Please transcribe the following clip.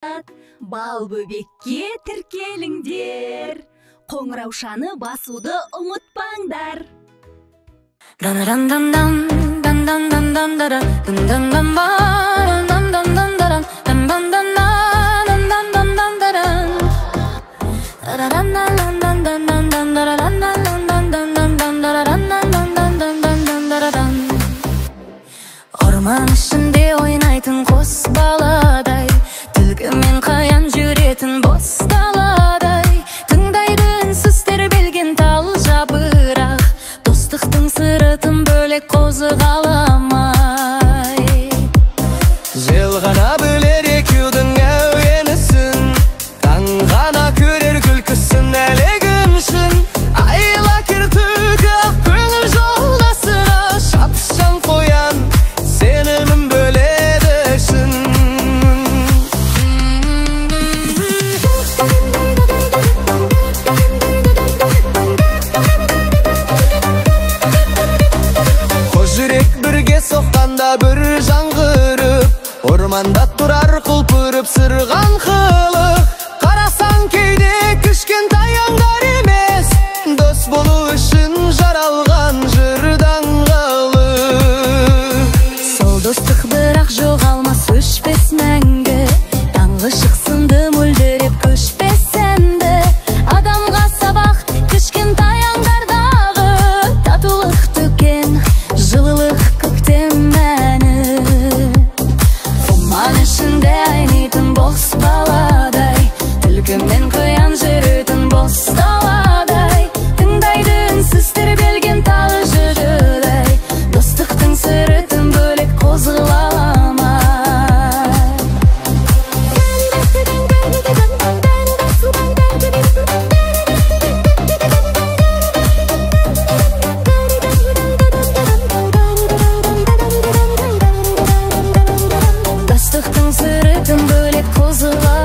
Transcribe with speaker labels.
Speaker 1: Бал бөбекке тіркеліңдер, қоңыраушаны басуды ұмытпаңдар.
Speaker 2: Orman içinde oynaytın қос баладай, түлкімен қаян жүретін бос даладай. Тыңдайды үнсіздер белген тал жабырақ, достықтың сыры тым бөлек қозғаламай.
Speaker 3: Жел ғана білер екеудің әуенісін, таң ғана көрер күлкісін әлегім үшін. Айла кір түлкі көңіл жолдасына, шапшаң қоян сенімін бөледі үшін. Қос жүрек бірге соққанда бір жаңғырып, орманда тұрар құлпырып сырған қылық. Қарасаң кейде кішкентай аңдар емес, дос болу үшін жаралған жырдан қалып.
Speaker 2: Сол достық бірақ жоғалмас, өшпес мәңгі, таңғы шықсынды мөлдіреп көшпес әнді. Адамға сабақ кішкентай аңдардағы, татулық төкен жылылық көктем мәні. Орман ішінде айнитын бос баладай, түлкімен қоян жүретін бос даладай. Тыңдайды үнсіз тербелген тал жырыдай, достықтың сыры тым бөлек қозғаламай. Достықтың сыры тым бөлек қозғаламай.